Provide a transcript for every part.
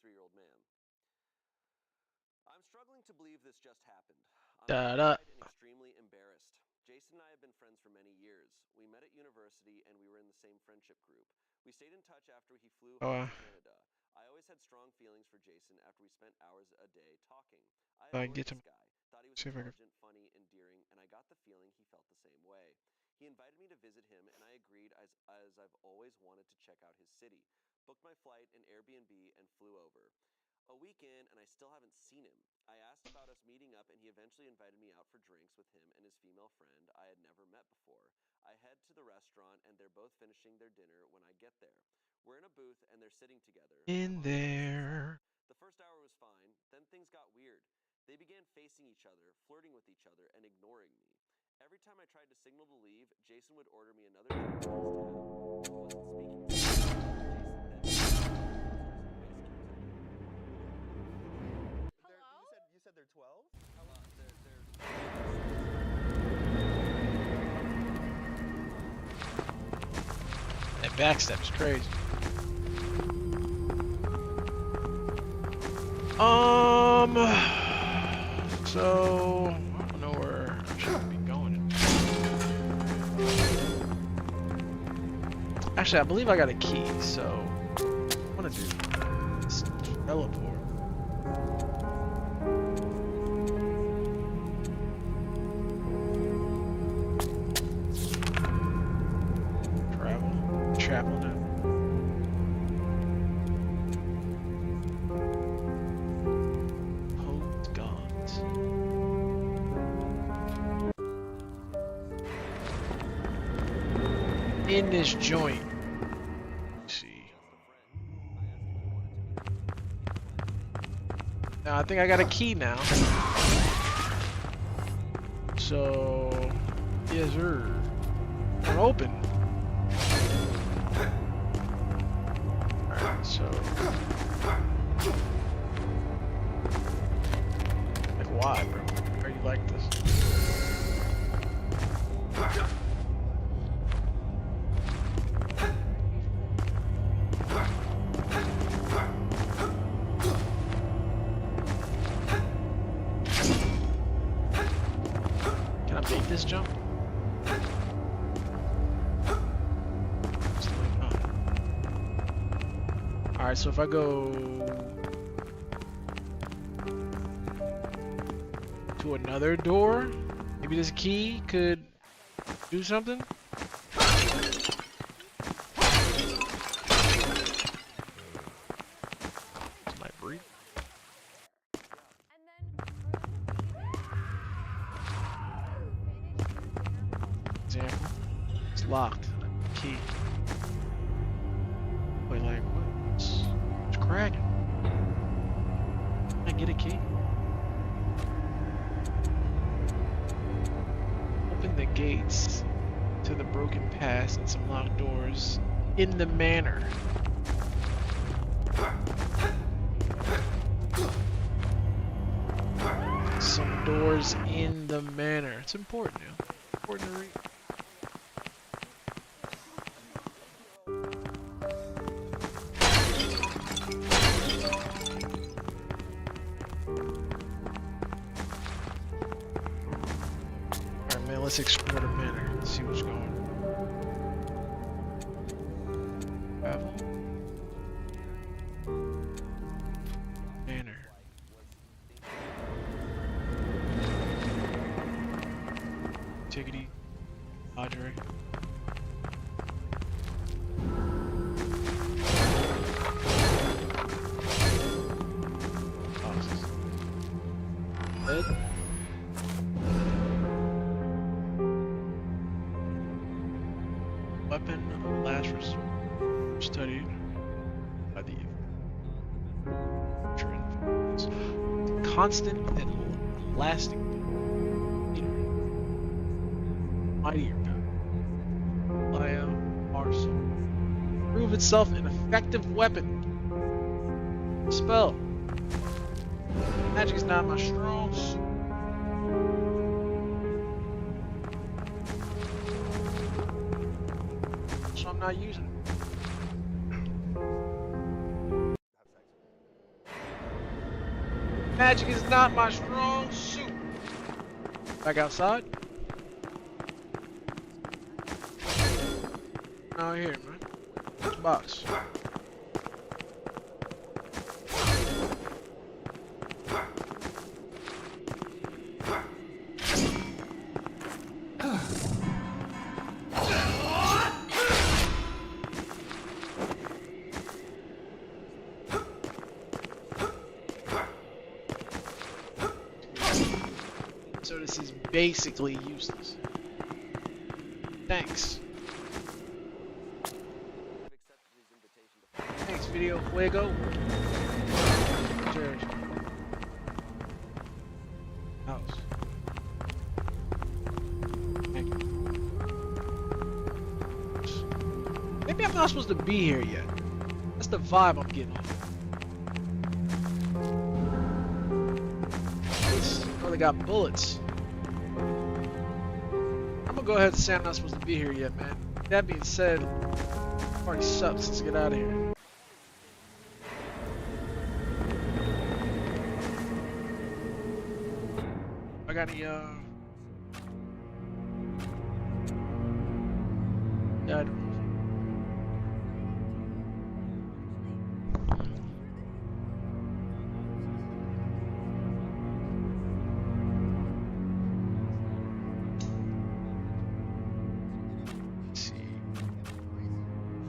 53-year-old man. I'm struggling to believe this just happened. Da I'm da. terrified and extremely embarrassed. Jason and I have been friends for many years. We met at university and we were in the same friendship group. We stayed in touch after he flew home Oh, to Canada. I always had strong feelings for Jason after we spent hours a day talking. I I adored get this him. guy, thought he was See if I can. intelligent, funny, endearing, and I got the feeling he felt the same way. He invited me to visit him, and I agreed as I've always wanted to check out his city. Booked my flight and Airbnb and flew over. A week in, and I still haven't seen him. I asked about us meeting up, and he eventually invited me out for drinks with him and his female friend I had never met before. I head to the restaurant, and they're both finishing their dinner when I get there. We're in a booth, and they're sitting together. In I'm on the opposite side. there. The first hour was fine, then things got weird. They began facing each other, flirting with each other, and ignoring me. Every time I tried to signal to leave, Jason would order me another drink to his tab. He wasn't speaking to me. Jason then Hello? you said they're 12? That backstep's crazy. So I don't know where I should be going. Actually, I believe I got a key, so I want to do this teleport. Travel now. Hold gods. In this joint. Let's see. Now I think I got a key now. So yes, sir. We're open. Alright, so like why, bro? Why are you like this? Can I make this jump? Alright, so if I go to another door, maybe this key could do something? Might breathe. And then Example. It's locked. Key. Wait, like what? It's cracking. I get a key. Open the gates to the broken pass and some locked doors in the manor. Some doors in the manor. It's important, yeah. Important to read. Alright, man, let's explore the manor. Let's see what's going on. Travel. Manor. Tickety. Padre. Bed. Weapon of last resort. Studied by the constant and lasting mightier God. Laya Arsenal. Prove itself an effective weapon. Spell. Magic is not my strong suit. So I'm not using it. Magic is not my strong suit. Back outside. Out here, man. What's the box? So this is basically useless. Thanks. Thanks, Video Fuego. Cheers. House. Thank you. Maybe I'm not supposed to be here yet. That's the vibe I'm getting off. Oh, they got bullets. I'm gonna go ahead and say I'm not supposed to be here yet, man. That being said, party sucks. Let's get out of here. I got any, yeah.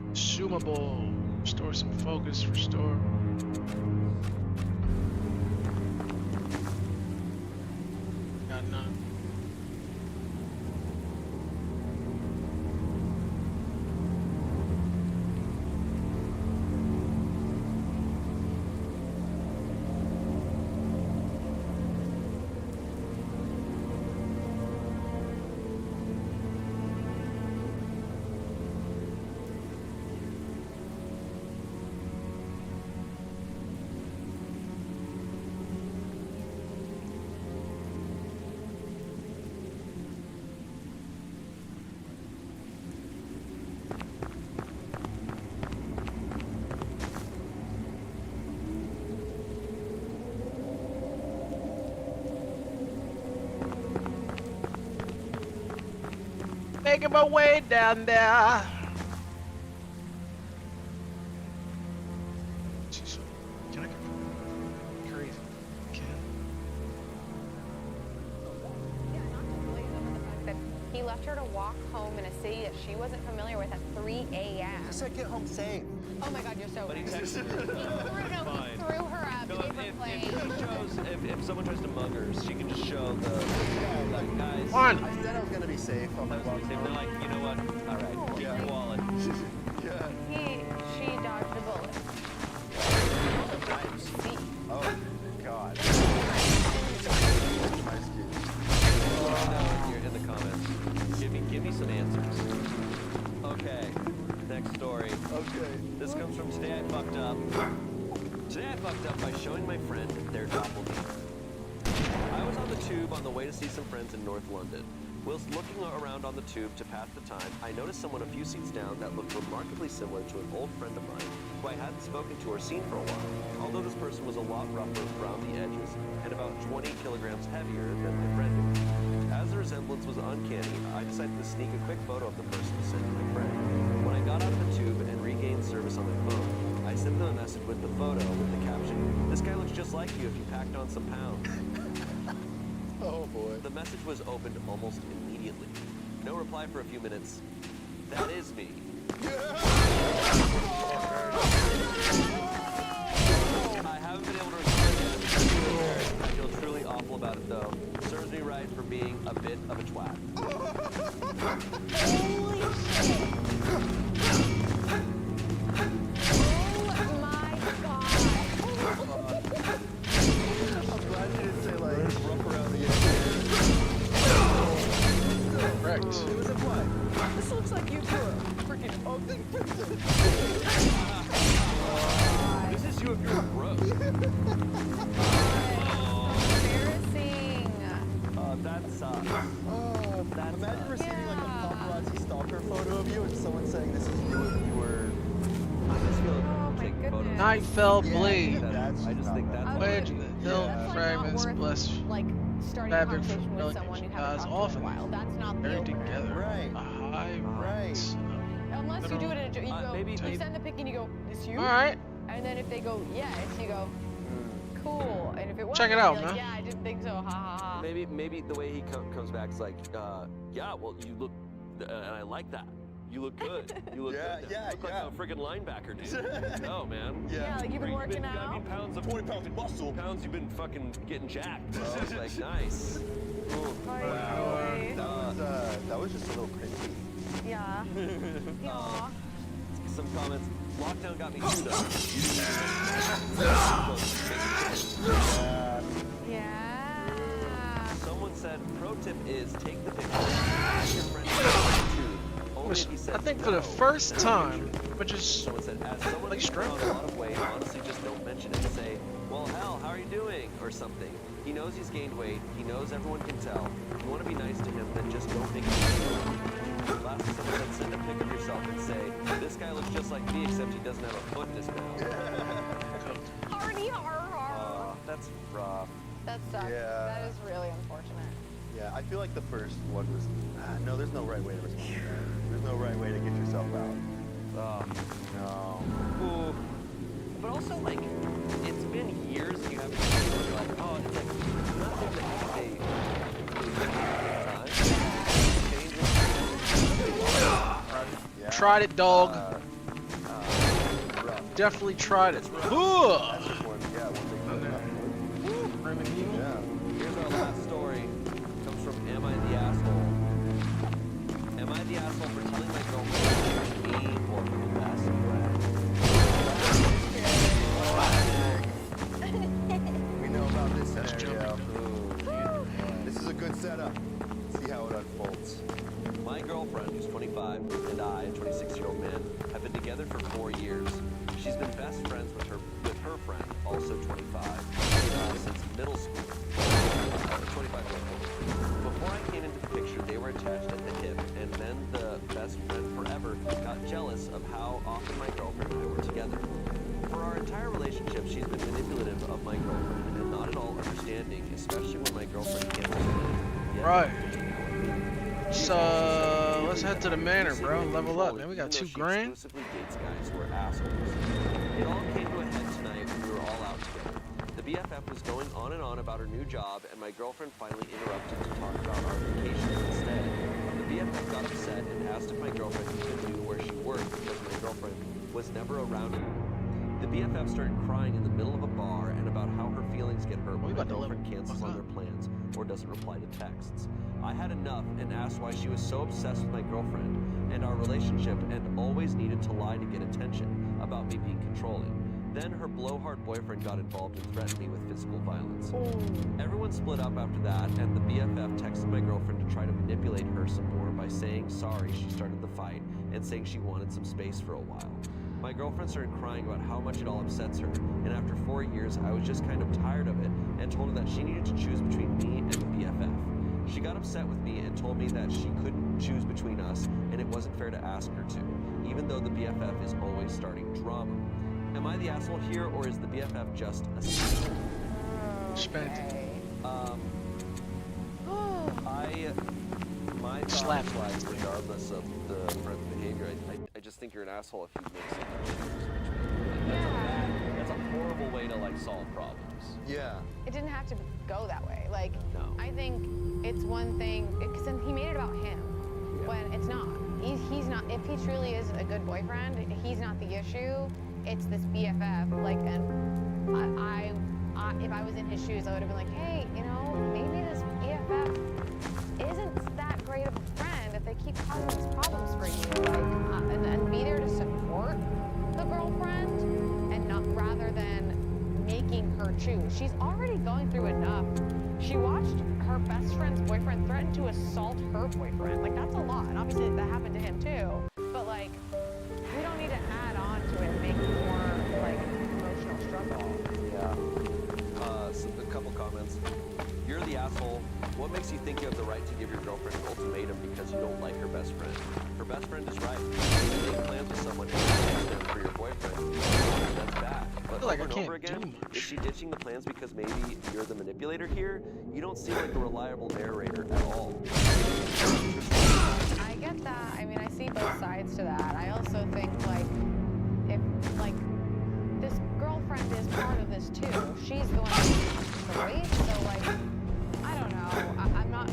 Consumable. Restore some focus. Restore. Got none. Making my way down there. Jeez, can I get crazy? Can Yeah, not to blaze over the fact that he left her to walk home in a city that she wasn't familiar with at 3 a.m. Just said get home safe. Oh my God, you're so But he right. texted her. He threw her up, No, gave her plane. if someone tries to mug her, she can just show the like, guys. on. I said I was gonna be safe on my That was walk they're home. like, you know what? All right, keep Yeah. your wallet. Yeah. She dodged the bullet. Oh God. Nice kid. You're in the comments. Give me some answers. Okay, next story. Okay. This comes from Today I Fucked Up. Today I fucked up by showing my friend their doppelganger. I was on the tube on the way to see some friends in North London. Whilst looking around on the tube to pass the time, I noticed someone a few seats down that looked remarkably similar to an old friend of mine who I hadn't spoken to or seen for a while, although this person was a lot rougher around the edges and about 20 kilograms heavier than my friend. As the resemblance was uncanny, I decided to sneak a quick photo of the person to send to my friend. When I got out of the tube and regained service on my phone, I sent them a message with the photo with the caption, "This guy looks just like you if you packed on some pounds." Oh boy. The message was opened almost immediately. No reply for a few minutes. That is me. I haven't been able to respond yet. I feel truly awful about it though. Serves me right for being a bit of a twat. Holy shit! Oh my God! I'm glad you didn't say like rough around the edges. Correct. It was a what? This looks like you two are freaking ugly. This is you if you're broke. Embarrassing. That sucks. Imagine receiving like a Yeah. paparazzi stalker photo of you and someone saying this is you if you were. I just feel Oh my taking photos. goodness. Night fell Yeah, blade. that's I just think not that's bad. Where'd you then? Milk, That's, like, fragments, not worth, bless. like starting a Fabric conversation from with milk someone you and haven't cause talked to in a often while. That's not the buried opener. together. Right. A high Right. Unless you do it in a, you go, maybe- you send the pic and you go, this you? Alright. And then if they go, yes, you go, cool. And if it wasn't, Check it out, you're like, man. yeah, I didn't think so, ha ha ha. Maybe the way he comes back is like, yeah, well, you look, and I like that. You look good. You look Yeah, good. yeah, You look yeah. like a freaking linebacker, dude. No, man. Yeah, like you've been working I out. mean, pounds of 20 pounds of muscle. pounds you've been fucking getting jacked. Bro. Like, nice. Cool. Wow. That was just a little cringy. Yeah. Aw. Some comments. Lockdown got me too, though. Yeah. Someone said, pro tip is take the picture. Ask your friend to only if he says I think for the no. first time, which is Someone said, as someone like who's put on strength. a lot of weight, honestly, just don't mention it. Say, well, hell, how are you doing? Or something. He knows he's gained weight. He knows everyone can tell. If you want to be nice to him, then just don't make it. Lastly, someone said, send a pic of yourself and say, this guy looks just like me, except he doesn't have a foot in his mouth. Hardy har. That's rough. That sucks. Yeah. That is really unfortunate. Yeah, I feel like the first one was, no, there's no right way to respond to that. There's no right way to get yourself out. No. Ooh. But also, like, it's been years you haven't seen it. You're like, oh, it's like nothing that they Yeah. tried it, dog. Rough. Definitely tried it. That's Ugh. just one, yeah, one thing. Yeah. Here's our last story. It comes from Am I the Asshole? Am I the asshole for telling my girlfriend me or her best friend? We know about this scenario. This is a good setup. Let's see how it unfolds. My girlfriend, who's 25, and I, a 26-year-old man, have been together for 4 years. She's been best friends with her friend, also 25, since middle school. 25 years old. Before I came into the picture, they were attached at the hip, and then the best friend forever got jealous of how often my girlfriend and I were together. For our entire relationship, she's been manipulative of my girlfriend and not at all understanding, especially when my girlfriend cancels me. Right. So let's head to the manor, bro. Level up, man. We got $2 grand. Exclusively dates guys who are assholes. It all came to a head tonight when we were all out together. The BFF was going on and on about her new job, and my girlfriend finally interrupted to talk about our vacations instead. The BFF got upset and asked if my girlfriend even knew where she worked because my girlfriend was never around anymore. The BFF started crying in the middle of a bar and about how her feelings get hurt when my girlfriend cancels on their plans or doesn't reply to texts. I had enough and asked why she was so obsessed with my girlfriend and our relationship and always needed to lie to get attention about me being controlling. Then her blowhard boyfriend got involved and threatened me with physical violence. Everyone split up after that, and the BFF texted my girlfriend to try to manipulate her some more by saying sorry she started the fight and saying she wanted some space for a while. My girlfriend started crying about how much it all upsets her, and after 4 years, I was just kind of tired of it and told her that she needed to choose between me and the BFF. She got upset with me and told me that she couldn't choose between us and it wasn't fair to ask her to, even though the BFF is always starting drama. Am I the asshole here, or is the BFF just a secret? Spent. My Slap. thought was, regardless of the friend's behavior, I just think you're an asshole if you make something. That's a horrible way to like solve problems. Yeah. It didn't have to go that way. Like, No. I think it's one thing, because he made it about him, when it's not. He's not, if he truly is a good boyfriend, he's not the issue. It's this BFF. Like, and I if I was in his shoes, I would have been like, hey, you know, maybe this BFF isn't that great of a friend if they keep causing these problems for you. Like, and be there to support the girlfriend and not rather than making her choose. She's already going through enough. She watched her best friend's boyfriend threaten to assault her boyfriend. Like, that's a lot. And obviously that happened to him too. But like, we don't need to add on to it and make more like emotional struggle. Yeah. So a couple comments. You're the asshole. What makes you think you have the right to give your girlfriend an ultimatum because you don't like her best friend? Her best friend is right. If you make plans with someone and you them for your boyfriend, that's bad. But feel like I over and over can't do again, much. is she ditching the plans because maybe you're the manipulator here? You don't seem like a reliable narrator at all. I get that. I mean, I see both sides to that. I also think, like, if, like, this girlfriend is part of this too. She's the one who's the rape, so, like, I don't know. I'm not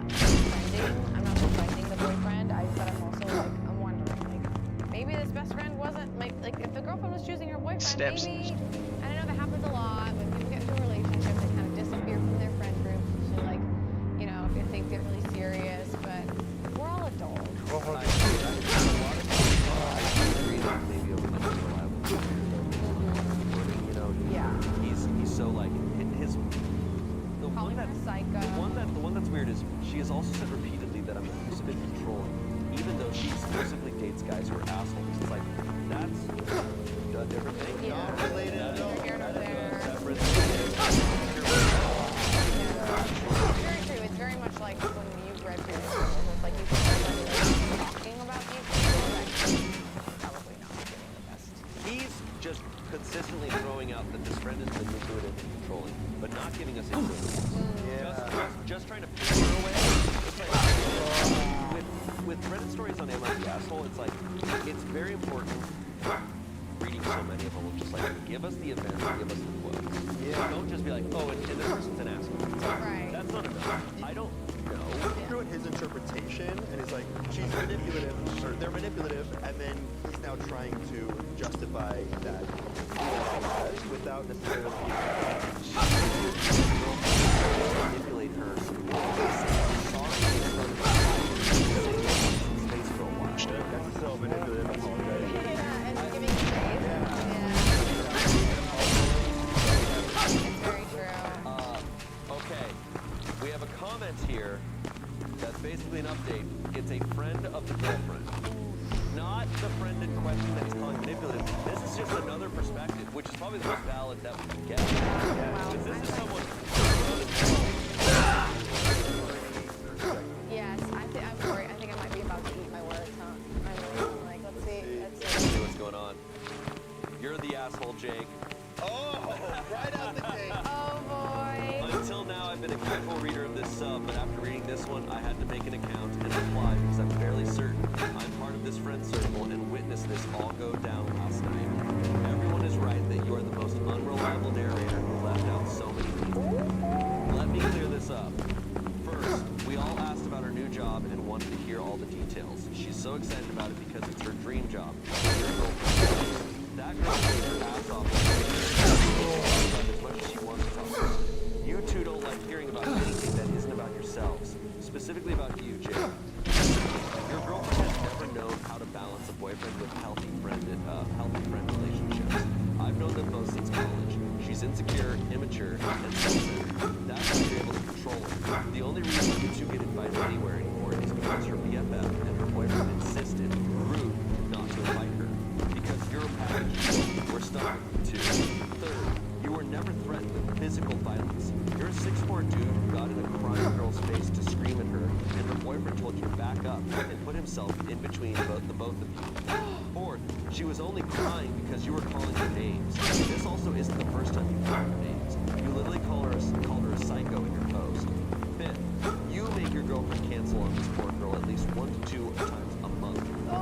defending the boyfriend. But I'm also, like, I'm wondering, like, maybe this best friend wasn't, like, if the girlfriend was choosing her boyfriend, maybe, and I know that happens a lot, when people get into a relationship, they kind of disappear from their friend group, so, like, you know, if things get really serious, but we're all adults. I agree that maybe a little bit reliable. You know, he's so like his the Calling one her that psycho. the one that's weird is she has also said repeatedly that I'm abusive and controlling, even though she exclusively dates guys who are assholes. It's like that's a different thing. Yeah. Not related at all. Here nor there. Separate. Very true. It's very much like when you've read previous novels. It's like you can somebody like talking about these people that's probably not giving the best. He's just consistently throwing out that this friend is manipulative and controlling, but not giving us insight. Just trying to push her away. It's like with Reddit stories on Am I the Asshole, it's like it's very important. Reading so many of them will just like give us the events, give us the quotes. Yeah. Don't just be like, oh, and this person's an asshole. Right. That's not enough. I don't know. Through his interpretation, and he's like, she's manipulative, or they're manipulative, and then he's now trying to justify that without necessarily Manipulate her. Space for a while. That's so manipulative. I apologize. Yeah, and giving space. Yeah. It's very true. Okay, we have a comment here that's basically an update. It's a friend of the girlfriend. Not the friend in question that's calling manipulative. This is just another perspective, which is probably the most valid that we can get. Because this is someone. Yes, I'm worried. I think I might be about to eat my words, huh? I'm like, let's see. Let's see what's going on. You're the asshole, Jake. Oh, right out the gate. Oh boy. Until now, I've been a casual reader of this sub, but after reading this one, I had to make an account and reply because I'm fairly certain I'm part of this friend circle and witnessed this all go down last night. Everyone is right that you are the most unreliable narrator who left out so many people. Let me clear this up. First, we all asked about her new job and wanted to hear all the details. She's so excited about it because it's her dream job. That girl takes her ass off as much as she wants to talk. You two don't like hearing about anything that isn't about yourselves. Specifically about you, Jake. Your girlfriend has never known how to balance a boyfriend with healthy friend relationships. I've known them both since college. She's insecure, immature, and self-centered. That's why you're able to control her. The only reason you two get invited anywhere anymore is because her BFF and her boyfriend insisted, rude, not to invite her. Because you're a package, we're stuck with you two. Third, you were never threatened with physical violence. You're a 6'4" dude who got in a crying girl's face to scream at her, and her boyfriend told you to back up and put himself in between the both of you. Fourth, she was only crying because you were calling her names. This also isn't the first time you called her names. You literally called her a psycho in your post. Fifth, you make your girlfriend cancel on this poor girl at least 1 to 2 times a month. Oh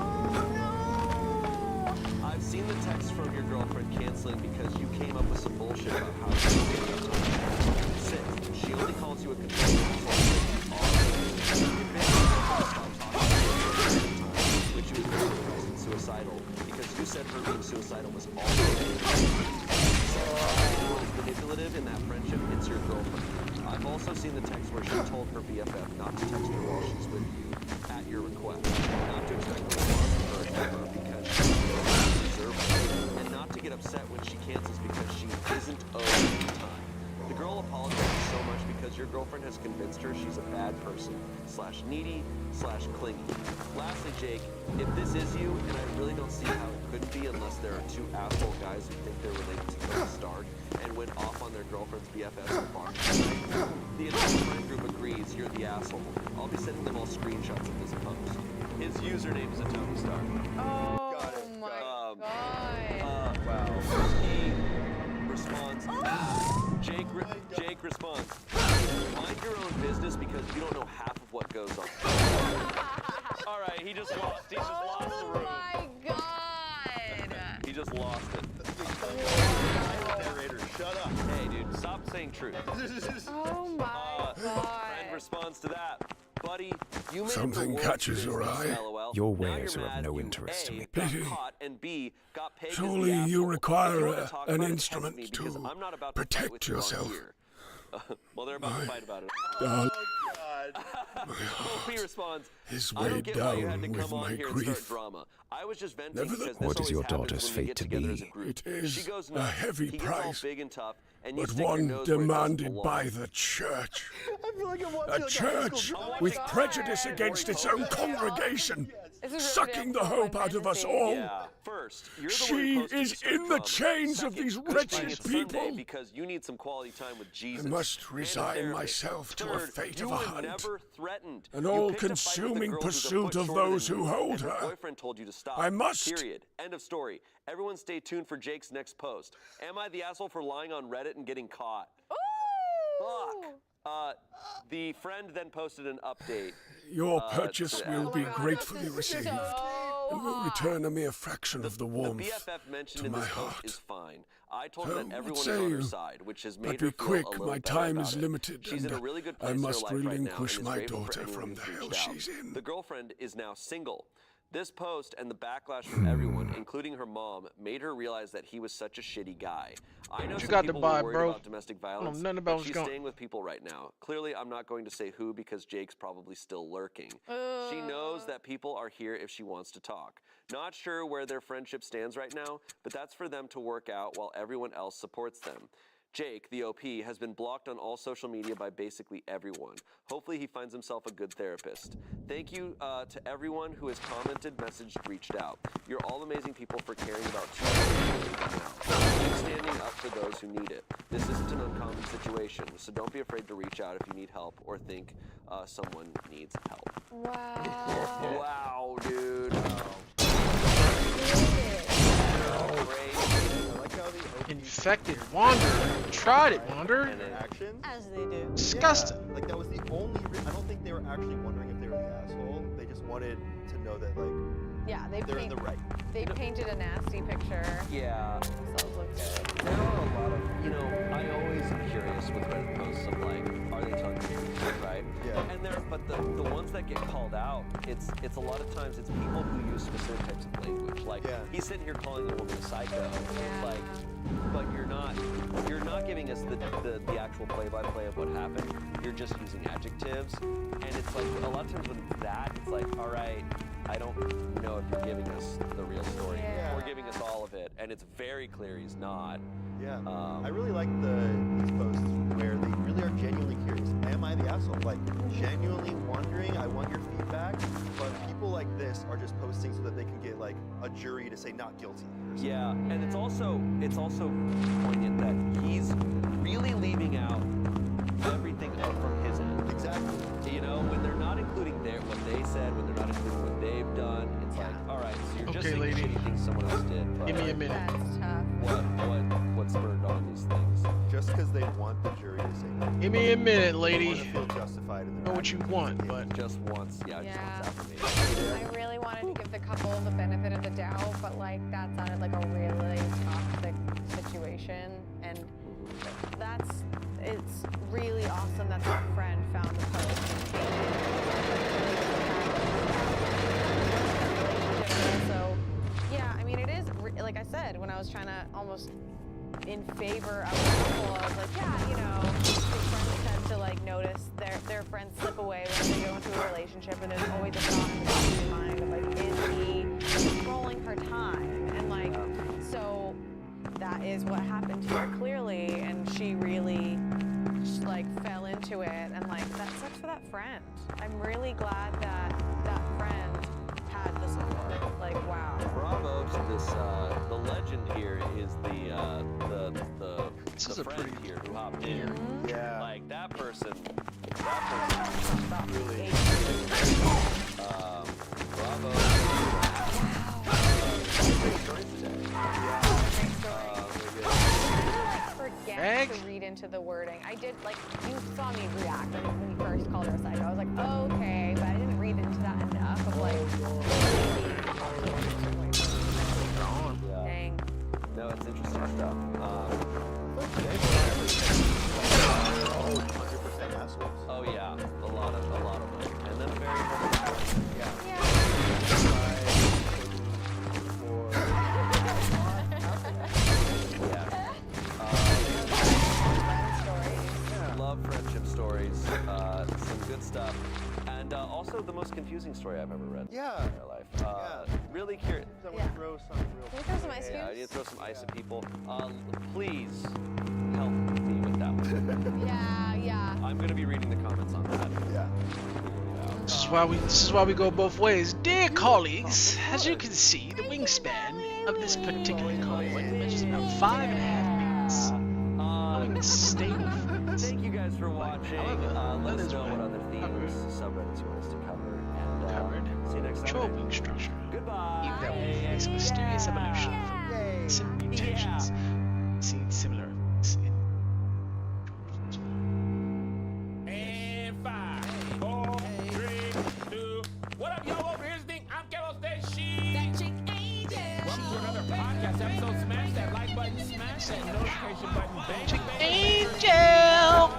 no. I've seen the texts from your girlfriend canceling because you came up with some bullshit about how she was getting up to her. Sixth, she only calls you a controlling which she was very depressed and suicidal because you said her being suicidal was all anyone is manipulative in that friendship, it's your girlfriend. I've also seen the text where she told her BFF not to text her while she's with you at your request, not to expect a response from her ever because she doesn't deserve it, and not to get upset when she cancels because she isn't owed time. The girl apologizes so much because your girlfriend has convinced her she's a bad person, /needy, /clingy. Lastly, Jake, if this is you, and I really don't see how it couldn't be unless there are 2 asshole guys who think they're related to Tony Stark and went off on their girlfriend's BFFs and bar. The entire friend group agrees you're the asshole. I'll be sending them all screenshots of this post. His username is a Tony Stark. Oh Got it, my got god. Wow. Jake responds, mind your own business because you don't know half of what goes on. All right, he just lost. He just lost the room. Oh my god. He just lost it. Narrator, shut up. Hey, dude, stop saying truth. Oh my god. Friend responds to that. Buddy, you made Something it the catches your world's business, eye. LOL. Your Now wares you're are of mad no you, interest to A, me. got Pity. caught, and B, got pegged as Surely the you asshole. require If you wanna talk an about it, instrument text me because to I'm not about to fight protect with you on yourself. here. Well, they're about to fight about it. God OP responds, is I don't weighed get why you had down to with come on my here and start grief. drama. I was just venting Never the- because this What is always your happens daughter's when we fate get to together as be? a group. It is She goes a nuts, heavy he gets all price, big and tough, and you but stick your one nose where it doesn't demanded belong. by the church. I feel like I'm watching A like a high church school drama. with God. prejudice against its own congregation, This is sucking the Riverdale hope out of us fantasy. all. Yeah. First, you're the She one who posted is to start in the drama. chains of Second, these push wretched me it's Sunday people. because you need some quality time with Jesus. I must and a resign therapist. myself to a Third, fate you of a were hunt. never threatened. An You picked a fight with the all-consuming girl who's a pursuit foot of shorter those than who you, hold and her. boyfriend told you to stop. I must. Period. End of story. Everyone stay tuned for Jake's next post. Am I the asshole for lying on Reddit and getting caught? Ooh. Fuck. The friend then posted an update. Your purchase today. will Oh be my God, gratefully this is received, so and will hot. return a mere fraction of the The warmth BFF mentioned to in my this post heart. is fine. I told her So, that what everyone is say on her you? side, which has But made her be feel quick, a little my better time about is it. limited, She's in and a really good I place must in her life right now and relinquish is my grateful for daughter anyone from who's the hell reached out. she's in. The girlfriend is now single. This post and the backlash from everyone, including her mom, made her realize that he was such a shitty guy. I know you some got to people buy, were worried bro? about domestic know violence, nothing about but what's she's going- staying with people right now. Clearly, I'm not going to say who because Jake's probably still lurking. She knows that people are here if she wants to talk. Not sure where their friendship stands right now, but that's for them to work out while everyone else supports them. Jake, the OP, has been blocked on all social media by basically everyone. Hopefully he finds himself a good therapist. Thank you to everyone who has commented, messaged, reached out. You're all amazing people for caring about two Keep standing up for those who need it. This isn't an uncommon situation, so don't be afraid to reach out if you need help or think someone needs help. Wow. Wow, dude. Great. I like how the OP Infected Wanderer. Tried it, Wanderer. actions. As they do. Disgusting. Yeah, like that was the only. I don't think they were actually wondering if they were the asshole. They just wanted to know that like Yeah, they're in the right. they painted a nasty picture. Yeah. Themselves look good. There are a lot of, I always am curious with Reddit posts of like, are they telling the truth, right? Yeah. And but the ones that get called out, it's a lot of times it's people who use specific types of language. Like Yeah. he's sitting here calling the woman a psycho. Yeah. It's like, but you're not giving us the actual play-by-play of what happened. You're just using adjectives, and it's like a lot of times when it's that, it's like, all right, I don't know if you're giving us the real story Yeah. or giving us all of it, and it's very clear he's not. Yeah. Um, I really like these posts where they really are genuinely curious. Am I the asshole? Like genuinely wondering. I want your feedback. But people like this are just posting so that they can get like a jury to say not guilty. or something. Yeah, and it's also poignant that he's really leaving out everything up from his end. Exactly. You know, when they're not including what they said, when they're not including what they've done, it's like, all right, so you're just Okay, saying lady. shitty things someone else did. But Give me a minute. That's tough. what spurred on these things? Just because they want the jury to say no. Give me a minute, They lady. want to feel justified in their Know what you actions. want, but Just once, just Yeah. wants affirmation. I really wanted to give the couple the benefit of the doubt, but like that sounded like a really toxic situation, and it's really awesome that the friend found the post and changed it. So yeah, I mean it is like I said when I was trying to almost in favor of the couple, I was like, yeah, you know, your friends tend to like notice their friends slip away when they go into a relationship, and there's always a thought in the back of your mind of like, is he controlling her time? And like, so that is what happened to her clearly, and she really like fell into it, and like that sucks for that friend. I'm really glad that that friend had the support. Like, wow. Bravo to this. The legend here is the This is a friend pretty- here who hopped in. Yeah. Like that person. Really. Bravo. Great stories today. Great story. Very good. Forget Meg? to read into the wording. I did, like, you saw me react when you first called her a psycho. I was like, okay, but I didn't read into that enough of, like, Yeah. dang. No, it's interesting stuff. 100% assholes. Oh yeah, a lot of them, and then very Yeah. yeah. Stories. Love friendship stories, some good stuff, and also the most confusing story I've ever read Yeah. in my life. Really curious. I want to throw some real. Can we throw some ice Yeah, I need to cubes? throw some ice at people. Please help me with that one. Yeah. I'm going to be reading the comments on that. Yeah. This is why we go both ways. Dear colleagues, as you can see, the wingspan of this particular convoy measures about 5.5 meters. Allowing a stable fleet. Thank you guys for watching. Let that us is know right. what other themes, subreddits you want us to cover. And Covered. see you next Control time. wing structure. Goodbye. Even that we makes a mysterious evolution from similar mutations. Seen similar in And 5, 4, 3, 2. What up, y'all? Over here's the thing. I'm Kello Station. That chick angel. Welcome to another podcast episode. Smash that like button, smash that notification button. Bang, bang, bang, Angel!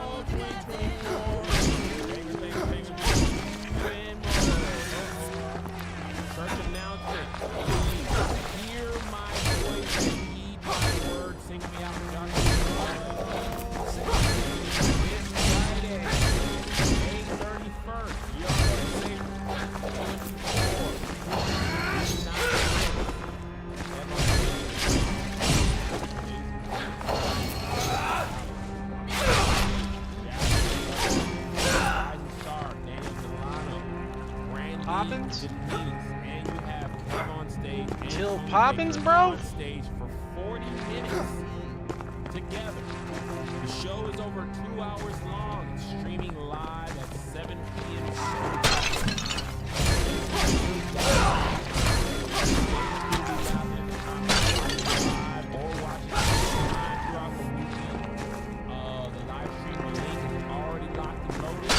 First announcement. Please hear my voice and heed my words. Sing me out in darkness. This Friday, May 31st. Y'all know the same. 24. Poppins? And you have Kev on stage. and Till Tony Poppins, Baker bro? On stage for 40 minutes together. The show is over 2 hours long. It's streaming live at 7 p.m. The live stream link is already locked and loaded.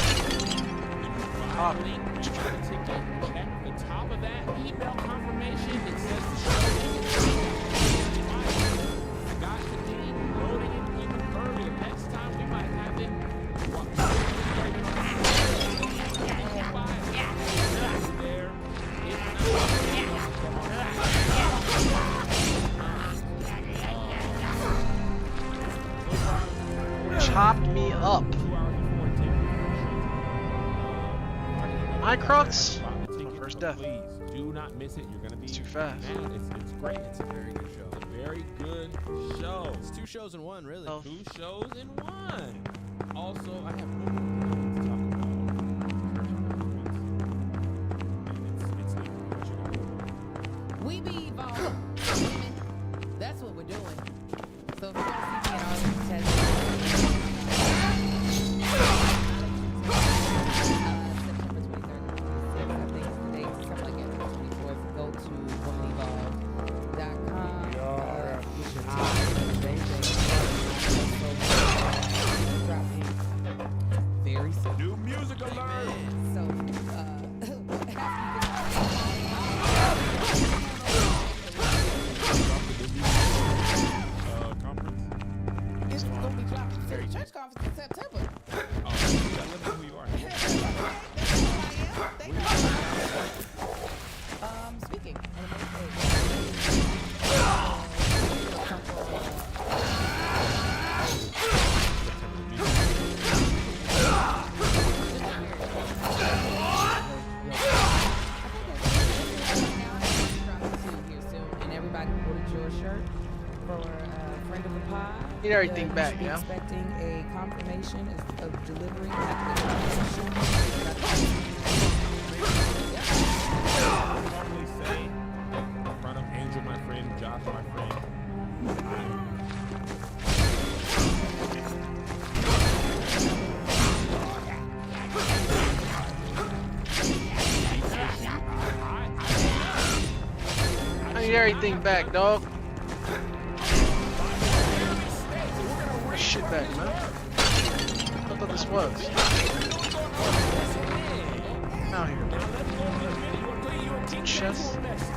Link, you try to ticket, check the top of that email confirmation. It says the show got the link loading it even earlier. Next time we might have it. There. Chopped me up. Mycroft's first death. Please do not miss it. You're gonna be Too fast. Man, it's great. It's a very good show. It's a very good show. It's 2 shows in 1, really. Oh. 2 shows in 1. Also, I have one more thing to talk about. It's the We be evolving. Women, that's what we're doing. So if you want to see me in Arlington, Texas, September 23rd, I think it's the date, something like that, 24th, go to womanevolve.com. Get your dropping very soon. new music alert. So, Conference. it's gonna be dropping for the church conference in September. Oh, let me know who you are. Speaking. And everybody ordered your shirt for a friend of the pod. Get everything You back, should be yeah? expecting a confirmation of delivery. Normally say in front of Angel, my friend, Josh, my friend. I need everything back, dog. shit back, man. I thought this was. Out here. Now let's go to Leviticus. You want to clean? You want to teach? Chess. You want message?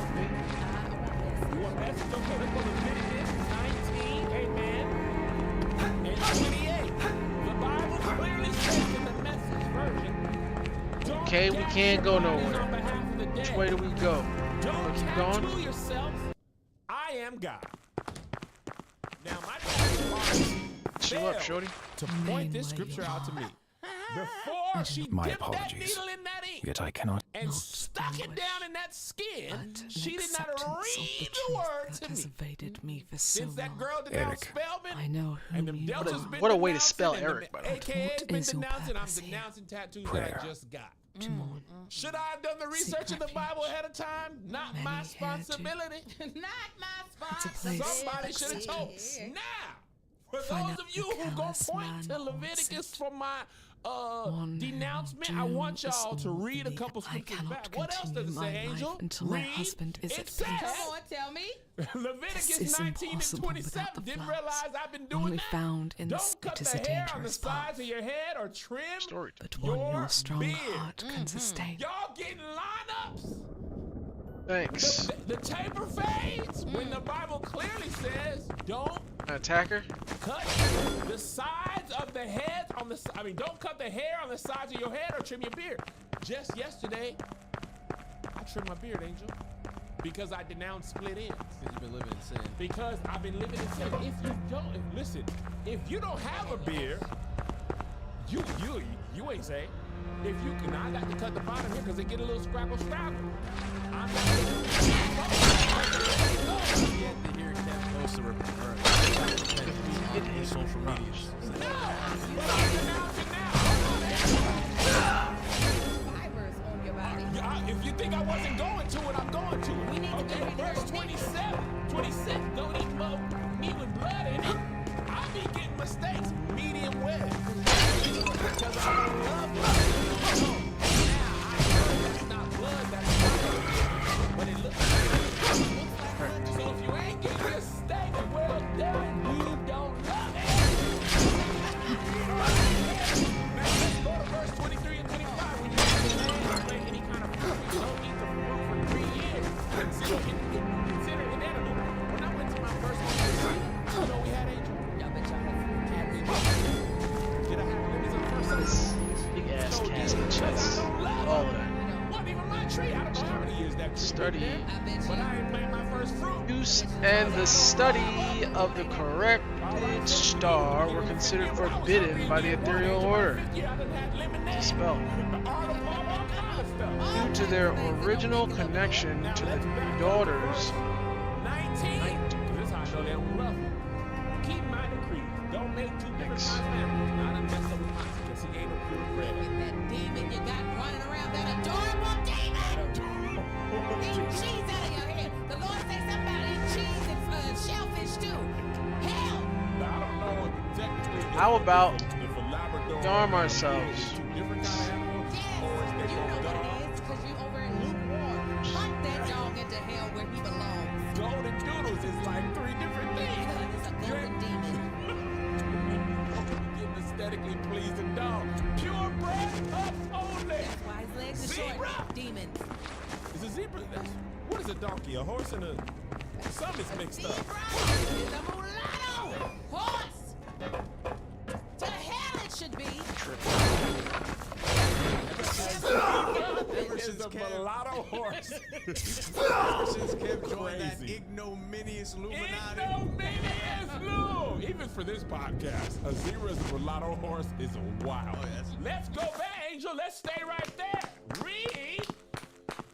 You want message? Okay, let's go to Leviticus 19, amen, and 28. The Bible clearly says in the Message version, don't Okay, we can't go nowhere. on behalf of the Which dead. way do we go? Don't Keep tattoo going? yourself. I am God. Now my pastor Chew up, shorty. to point this scripture out to me before she My dipped that apologies. needle in that ink Yet I cannot. and stuck it down in that skin. She did not read the truth word that to has me. evaded me for so Since that long. girl denounced Eric. Spellman, I know and whom them you deltas are. been What a way to denouncing, spell and Eric, by the way. AKA's What been is your denouncing. I'm purpose here? denouncing tattoos Prayer. that I just got. To mourn. Should I have done the research in the refuge. Bible ahead of time? Not Many my had to. responsibility. Not my It's a spot. place Somebody should have told. Now, for Find those out of you the who gonna callous point man to wants Leviticus it. for my One who denouncement, do I want is y'all to more read a than couple I scriptures cannot back. What else does it continue say, my life Angel? until my Read. husband is It at says, peace. Come on, tell me. Leviticus This is 19 and impossible without 27 the didn't flowers. realize I've been doing Only that. found in Don't cut it is the a hair on the dangerous sides path. of your head or trim Story time. But one your your strong beard. heart can sustain. Y'all getting lineups? Thanks. The taper fades when the Bible clearly says don't Attacker. cut the sides of the head on the. I mean, don't cut the hair on the sides of your head or trim your beard. Just yesterday, I trimmed my beard, Angel, because I denounced split ends. Because you've been living in sin. Because I've been living in sin. If you don't listen, if you don't have a beard, you ain't saved. If you can, I like to cut the bottom here because they get a little scrabble. I'm not. You have to hear Kev post a on social media. No, but I'm denouncing now. Fibers on your body. If you think I wasn't going to it, I'm going to it. We need to Okay, go verse 26, don't eat meat with blood in it. I be getting mistakes medium well. Because I don't love blood. So, now I know that's not blood, that's blood. But it looks like. So if you ain't getting your steak well done, you don't love it. Now let's go to verse 23 and 25. When you make any kind of fruit, you don't eat the fruit for 3 years. Consider inedible. When I went to my first one, you know we had Angel. Y'all bet y'all have Did I have lemons on the first This Sunday? big ass No, casket because chest. I don't love All it. that. Wasn't even my tree. I don't know how many years that tree Study. been there, I bet but you. I ain't planted my first fruit. Use and the study of the corrected star were considered forbidden by the ethereal order. Spell. Due to their original connection to the daughters. 19. This is how I know they don't love me. Keep my decrees. Don't make two different Thanks. kinds of animals. Not unless I'm with because he ain't no purebred. Get that demon you got running around, that adorable demon. Eat cheese out of your head. The Lord said something about eat cheese and shellfish too. Hell. But I don't know if technically. How about if a Labrador arm ourselves? is two different kind of animals, Yes, or is they you know both what dogs? it is, because you over in lukewarm. Hunt that dog into hell where he belongs. Golden doodles is like 3 different things. Because it's a golden demon. Getting aesthetically pleasing dog. Purebred pups only. That's why his legs are Zebra. short. Demons. Is a zebra? What is a donkey? A horse and a. Some is mixed up. Zebra is a mulatto horse. To hell it should be. Ever It's since a Kev, mulatto horse. ever since Kev joined that Crazy. ignominious Illuminati. Ignominious Lou! Even for this podcast, a zebra is a mulatto horse is a wild. Oh, yes. Let's go back, Angel. Let's stay right there. Read.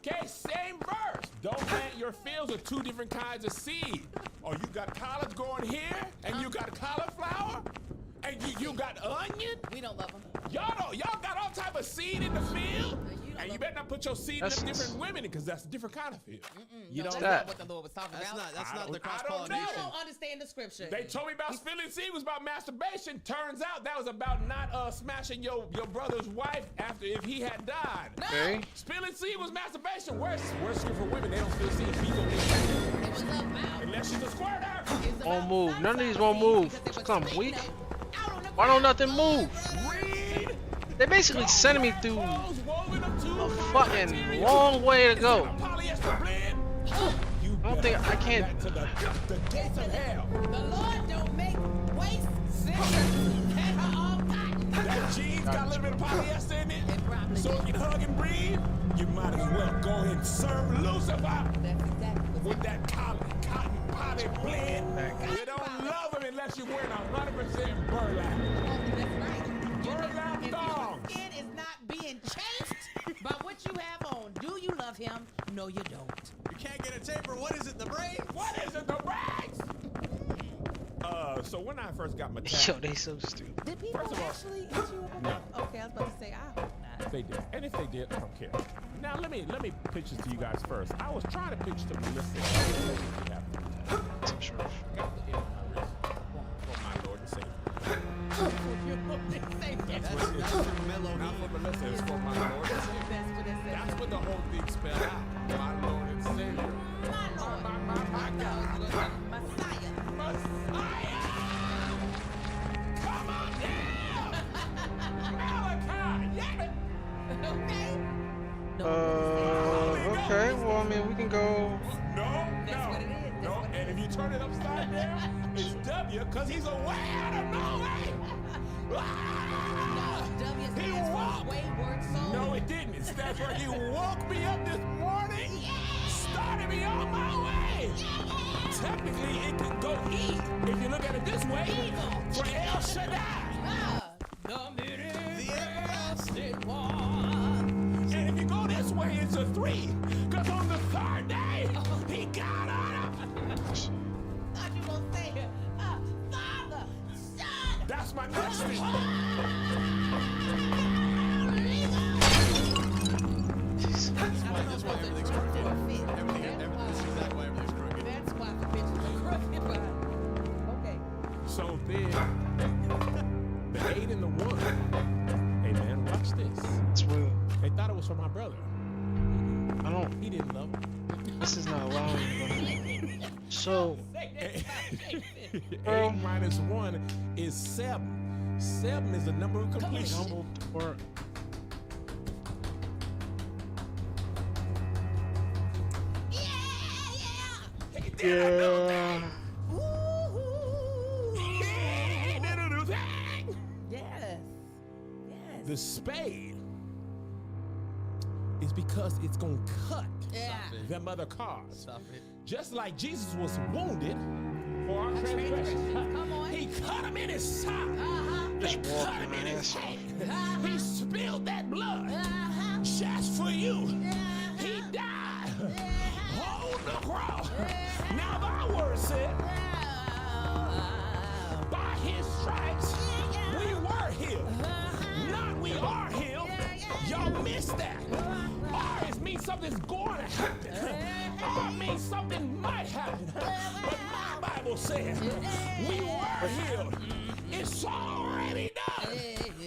Okay, same verse. Don't plant your fields with 2 different kinds of seed. Oh, you got collards growing here, and you got cauliflower, and you got onion. We don't love them. Y'all got all type of seed in the field, and you better not put your seed in That's- them different women because that's a different kind of field. You No, don't. that's that? not what the Lord was talking That's about. not. That's I not the don't- cross I don't You know. pollination. don't understand the scripture. They told me about spilling seed was about masturbation. Turns out that was about not smashing your brother's wife after if he had died. No, Okay. Spilling seed was masturbation. Where's script for women? They don't spill seed. We gonna it was about. unless she's a squirter. It's Won't about move. None of these sunflower won't seeds move. because they were Come, sweet weak. enough. Why don't nothing move? They basically sending me through a fucking long way to go. I don't think I can't. The gates of hell. The Lord don't make waste sinners that are all cotton. That jeans got a little bit of polyester in it, It probably so it can hug and breathe. You might as well go ahead and serve Lucifer That's exactly what's with that cotton poly blend. You don't love him unless you're wearing 100% burlap. That's right. Burlap If thongs. your skin is not being chafed by what you have on, do you love him? No, you don't. You can't get a taper. What is it? The braids? What is it, the rags? So when I first got my Yo, tag, they so stupid. Did people First of all, actually hit you up about? Okay, I was about to say, I hope not. they did. And if they did, I don't care. Now let me pitch this to you guys first. I was trying to pitch to Melissa. Some sure. Got the end of my wrist for my Lord and Savior. That's your mellow Not for Melissa, it's for my Lord and Savior. That's what it says. That's what the whole thing spelled out. My Lord and Savior. My Lord. My God. Messiah. Messiah! Come on down! Malachi! Yeah! Okay. Okay. Well, I mean, we can go. No, That's what it is. That's no. what it And if you turn it upside down, it's W, because he's a way out of no way. Ah! W He stands for walked. wayward soul. No, it didn't. It stands for he woke me up this morning, started me on my way. Technically, it could go E if you look at it this way. For El Shaddai. The meeting everlasting one. And if you go this way, it's a 3. Because on the 3rd day, he got up. Thought you gonna say Father, Son. That's my next thing. That's why everything's crooked. This is why everything's crooked. That's why the bitches are crooked, but okay. So then, the 8 and the 1. Hey man, watch this. It's real. They thought it was for my brother. I don't. He didn't love it. This is not allowing me. So, 8 minus 1 is 7. 7 is the number of completion. humble or yeah. Yes. The spade is because it's gonna cut Yeah. them other cars. Stop it. Just like Jesus was wounded for our transgressions. Come on. He cut him in his side. He cut him in his hand. He spilled that blood just for you. He died on the cross. Now thy word said, by his stripes we were healed. Not we are healed. Y'all missed that. R is means something's going to happen. R means something might happen. But my Bible says we were healed. It's already done.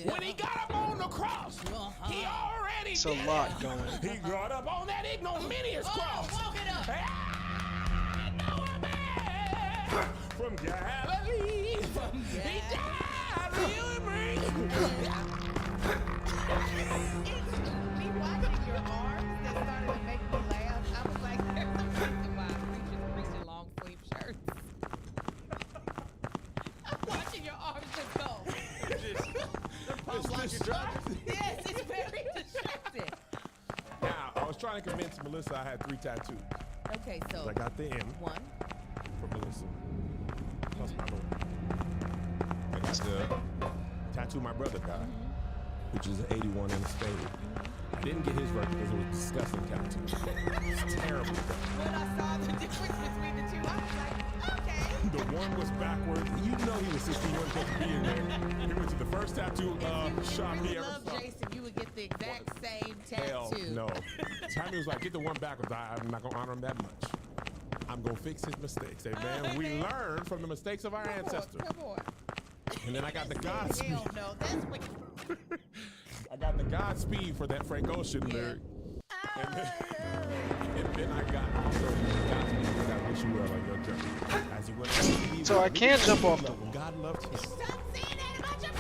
When he got up on the cross, he already It's a did lot it. going. He got up on that ignominious cross. Walk it up. I know a man from Galilee. He died for you and me. Me watching your arms that started to make me laugh. I was like, There's some reason why preachers preaching long sleeve shirts. I'm watching your arms just go. It's distracting. Yes, it's very distracting. Now, I was trying to convince Melissa I had 3 tattoos. Okay, so I got the M one. for Melissa. Plus my Lord. I got the tattoo my brother got, which is an 81 in a spade. I didn't get his right because it was a disgusting tattoo. It's terrible. When I saw the difference between the two, I was like, okay. The one was backwards. You know he was 61 supposed to be in there. He went to the first tattoo shop If he you ever love saw. Jason, you would get the exact same Hell tattoo. no. Tammy was like, get the one backwards. I'm not going to honor him that much. I'm going to fix his mistakes. Amen. We learn from the mistakes of our ancestors. Come on. And then I got the Godspeed. Hell no, that's what. I got the Godspeed for that Frank Ocean lyric. And then I got also the Godspeed because I wish you well on your journey. As you went on to leave, So I can't jump off the God loved you. Stop saying that about your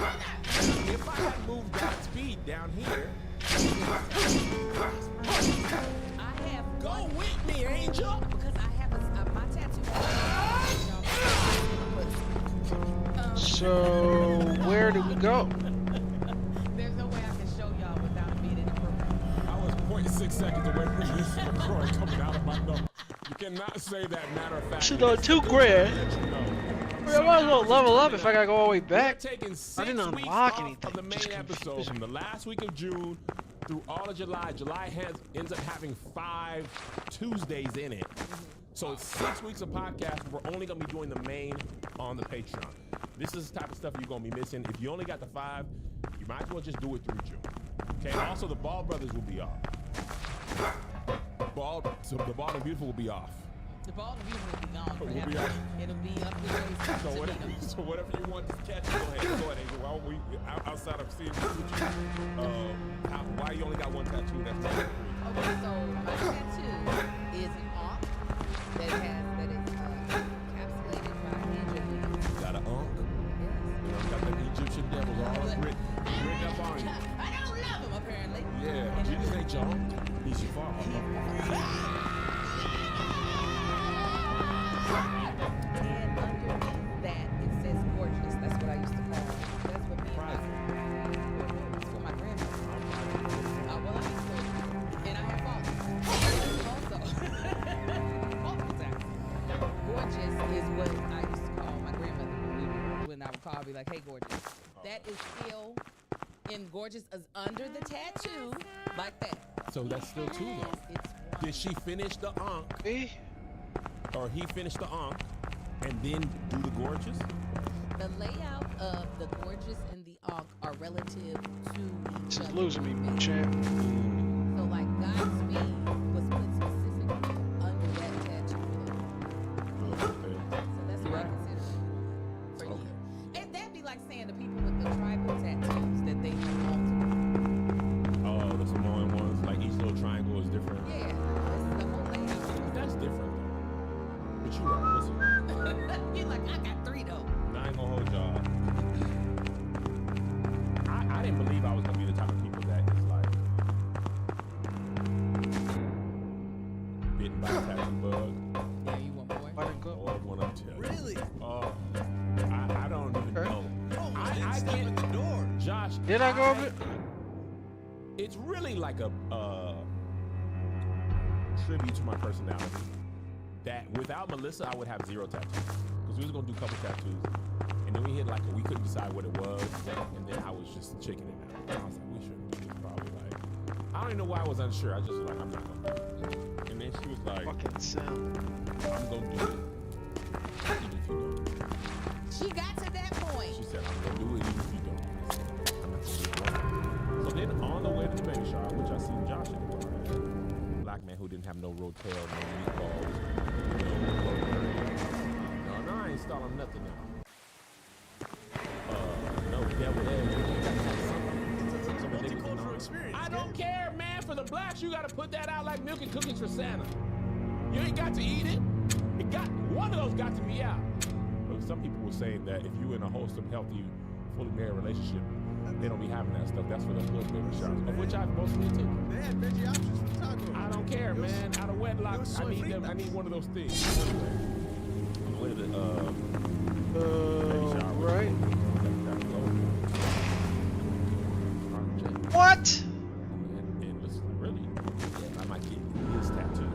move Godspeed down here. I have Go with me, Angel. because I have my tattoo. So where do we go? There's no way I can show y'all without being inappropriate. I was 0.6 seconds away from this LaCroix coming out of my nose. You cannot say that matter of fact. Shit on $2 grand. I might as well level up if I gotta go all the way back. Taking 6 I didn't weeks unlock off anything. of the main Just episode confusing from the last week of June through all of July. July ends up having 5 Tuesdays in it. So it's 6 weeks of podcast. We're only gonna be doing the main on the Patreon. This is the type of stuff you're gonna be missing. If you only got the 5, you might as well just do it through June. Okay. Also, the Bald Brothers will be off. The Bald and Beautiful will be off. The ball and beautiful will be gone We'll forever. be out. It'll be up to Jason. So whatever you want to catch, go ahead, Angel. While we outside of seeing why you only got one tattoo? That's Okay, so my tattoo is an arc that is encapsulated by Egypt. got an unk. Yes. Got the Egyptian devils all written up on you. I don't love him apparently. Yeah, Jesus ain't your unk. He's your father. And underneath that, it says gorgeous. That's what I used to call it. That's what me and my, it's for my grandmother. Well, I used to, and I have faults. Also, multiple times. Gorgeous is what I used to call my grandmother when I would call her, be like, hey, gorgeous. That is still in gorgeous is under the tattoo, like that. So that's still 2 though. It's Did she finish the unk, Me? or he finished the unk, and then do the gorgeous? the layout of the gorgeous and the Ankh are relative to each This is other. losing me, champ. So like Godspeed was put specifically under that tattoo. So that's what I consider it for you. And that'd be like saying the people with the tribal tattoos that they have multiple. Oh, the Samoan ones, like each little triangle is different. Yeah, that's the whole layout. But that's different though. But you right, listen. You're like, I got 3 though. I ain't gonna hold y'all. I didn't believe I was gonna be the type of people that is like bitten by a tattoo bug. Yeah, you want more? I didn't go. Or when I'm telling you. Really? Oh, I don't even Okay. know. Oh, I stop can't- at the door. Josh, Did I go over it? It's really like a tribute to my personality. That without Melissa, I would have 0 tattoos. Because we was gonna do a couple tattoos, and then we hit like we couldn't decide what it was, and then I was just checking it out. And I was like, we shouldn't do this. Probably like, I don't even know why I was unsure. I just was like, I'm not gonna do it. And then she was like, Fucking sound. I'm gonna do it. Even if you don't. She got to that point. She said, I'm gonna do it even if you don't. I said, I'm not gonna do it. So then on the way to the baby shower, which I seen Josh at, black man who didn't have no rotel, no meatballs, no, I ain't stalling nothing now. No devil eggs. Multicultural experience. I don't care, man. For the blacks, you gotta put that out like milk and cookies for Santa. You ain't got to eat it. One of those got to be out. But some people were saying that if you in a wholesome, healthy, fully married relationship, they don't be having that stuff. That's for those little baby showers, of which I've mostly taken. They had veggie options for tacos. I don't care, man. Out of wedlock, was I soy need them. I fritas. need one of those things. Anyway, on the way to the baby shower. Right. And What? listen, really, I might get his tattoo.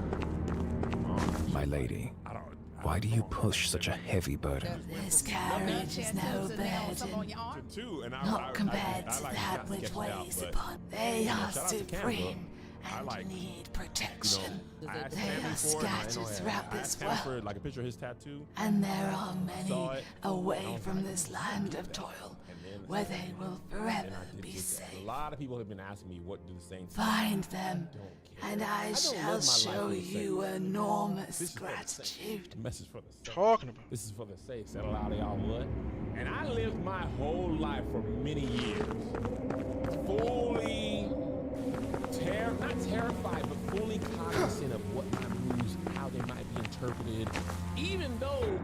My lady, I don't. why do you push such a heavy burden? This carriage is no burden, Tattoo, and not compared to like that not which sketching out, weighs but, upon. They are shout out to Canva. supreme I and like, need protection. I asked They Canva are for it, and I didn't know scattered it. throughout I this asked Canva for world, like a picture of his tattoo. and there are Saw many it. away from this land of toil, And then where they will forever and I did be just that. safe. A lot of people have been asking me what do the Saints Find them, don't care. and I don't shall live my life show for the you Saints. enormous This is for the Saints. gratitude. Message for the Saints. Talking about. This is for the saints. Said a lot of y'all would. And I lived my whole life for many years fully not terrified, but fully cognizant of what my moves, how they might be interpreted. Even though,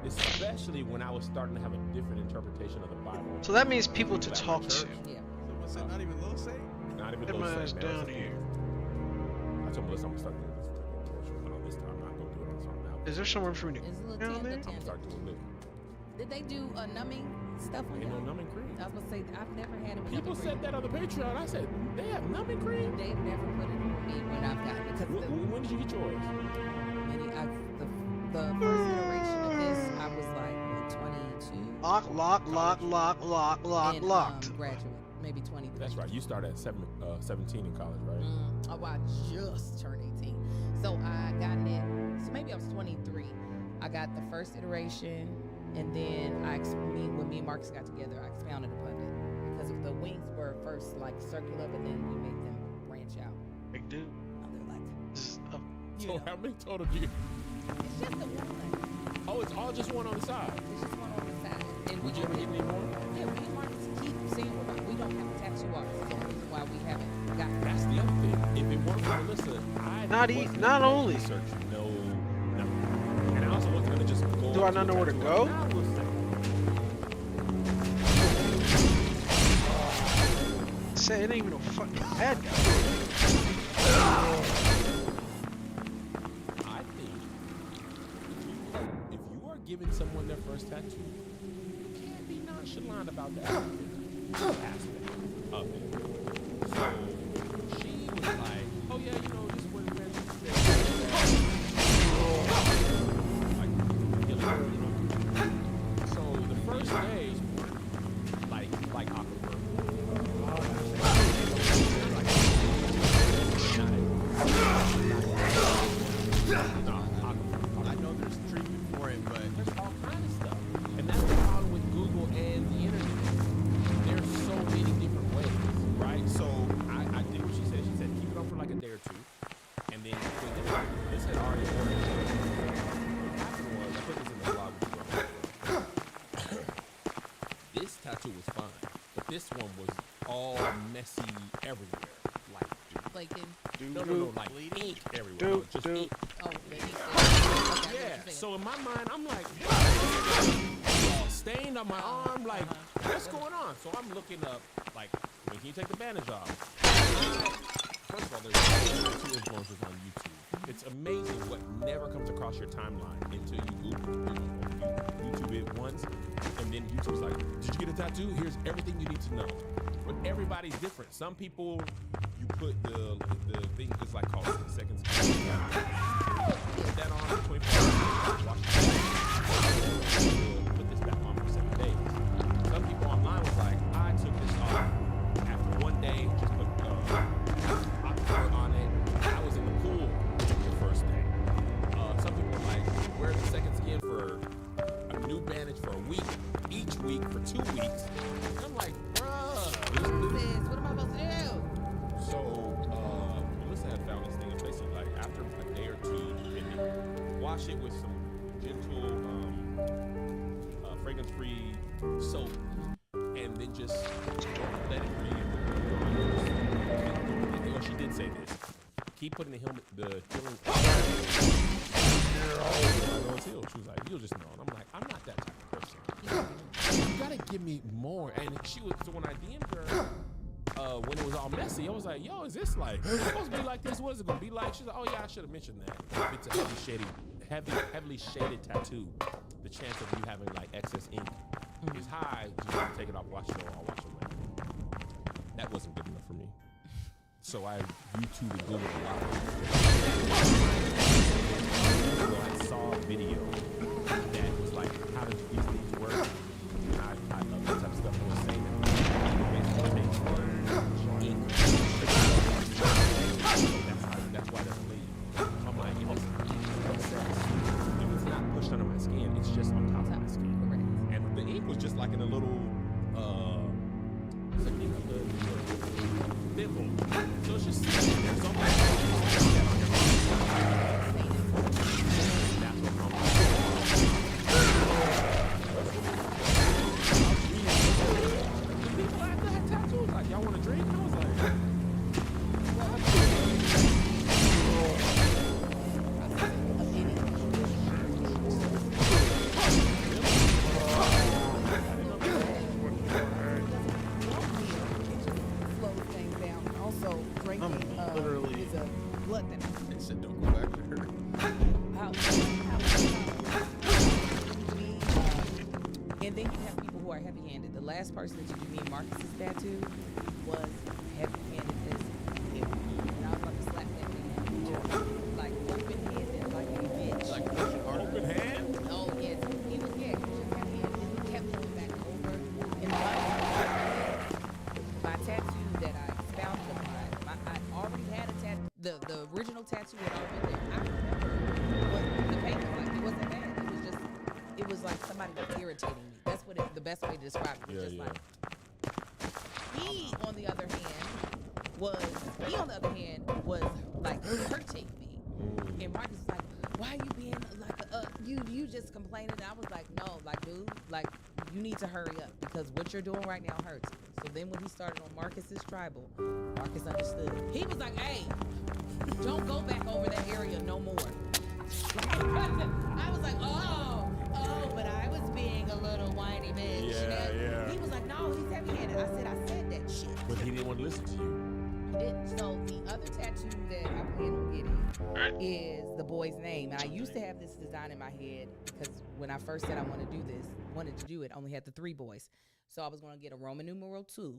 especially when I was starting to have a different interpretation of the Bible. So that means people to At my talk to. church, Yeah. gonna say not even Lil Saint. Not even Get Lil my Saint, ass man. down It's- here. I told Melissa I'm gonna start doing this. But on this time, I'm not gonna do it. So I'm out. Is there somewhere for me to It's a little down tender, there? I'm gonna start doing this. Did they do numbing stuff on Ain't no y'all? numbing cream. I was gonna say I've never had it with People numbing said cream. that on the Patreon. I said they have numbing cream. They've never put it on me when I've gotten it because When did you get yours? the first iteration of this I was like what, 22. Lock, And, locked. graduate, maybe 23. That's right. You started at 17 in college, right? Oh, I just turned 18. So I got it. So maybe I was 23. I got the first iteration, and then when me and Marcus got together, I expounded upon it because the wings were first like circular, but then we made them branch out. Big dude. Now they're like, you So know, how many total do you? it's just the one. Oh, it's all just one on the side. It's just one on the side. And Would you ever get any more? Yeah, me and Marcus keep saying we don't have a tattoo artist. That's the reason why we haven't got. That's the other thing. If it weren't for Melissa, Not only. research, no, and I also wasn't gonna just go. Do I not know where to go? Say it ain't even no fucking bad guy. I think if you are giving someone their first tattoo, you can't be nonchalant about that aspect of it. So she was like, "Oh yeah, you know, this was so the first day, like Aquaman. I know there's treatment for it, but There's all kinds of stuff. And that's the problem with Google and the internet. There's so many different ways, right? So I did what she said. She said keep it on for like a day or two. And then this had already worked. What happened was, I put this in the blog before. This tattoo was fine. But this one was all messy everywhere. Like, Flaking. no, like ink everywhere. Dude, No, just dude. ink. Oh, the ink. Okay, Yeah, so in my mind, I'm like, stained on my arm, like, what's going on? So I'm looking up, like, when can you take the bandage off? First of all, there's 2 influencers on YouTube. It's amazing what never comes across your timeline until you YouTube it once, and then YouTube's like, did you get a tattoo? Here's everything you need to know. But everybody's different. Some people, you put the thing, it's like called 6 seconds. Put that on for 24 hours. Watch it. Put this back on for 7 days. Some people online was like, I took this off after 1 day, just put October on it. I was in the pool the first day. Some people were like, wear the second skin for a new bandage for a week, each week for 2 weeks. And I'm like, bruh. What am I supposed to do? So, Melissa had found this thing, and basically, like, after a day or two, and wash it with some gentle, fragrance-free soap, and then just let it breathe. Well, she did say this. Keep putting the healing. She was like, you'll just know. And I'm like, I'm not that type of person. You gotta give me more. And she was, so when I DM'd her, when it was all messy, I was like, yo, is this like supposed to be like this? What is it gonna be like? She's like, oh yeah, I should have mentioned that. If it's a heavily shaded tattoo, the chance of you having like excess ink is high. You just have to take it off, wash it all, wash it away. That wasn't good enough for me. So I YouTube and Googled a lot. I saw a video that was like, how does these things work? And I love that type of stuff. I was saying that basically ink. That's why that's leave. I'm like, if it's not pushed under my skin, it's just on top of my skin. Correct. And the ink was just like in a little what's the name of the thimble. So it's just sitting there. So I'm like, that's what I'm the people after had tattoos like, y'all want to drink? And I was like, the last person that did me and Marcus's tattoo was heavy-handed as him. And I was about to slap that man. Like open-handed, like a bitch. Like open hand? Oh, yes. He was just heavy-handed. He kept going back over. And my tattoo that I expounded upon, I already had a tattoo. The original tattoo had already been there. I remember what the pain was like. It wasn't bad. It was like somebody was irritating me. That's what the best way to describe it. It was just like, he on the other hand was like hurting me. And Marcus was like, why you being like you just complaining? And I was like, no, like dude, like you need to hurry up because what you're doing right now hurts me. So then when he started on Marcus's tribal, Marcus understood. He was like, hey, don't go back over that area no more. I was like, oh, but I was being a little whiny bitch. Yeah. He was like, no, he's heavy-handed. I said that shit. But he didn't want to listen to you. He didn't. So the other tattoo that I plan on getting is the boy's name. And I used to have this design in my head because when I first said I wanted to do it, I only had the 3 boys. So I was going to get a Roman numeral 2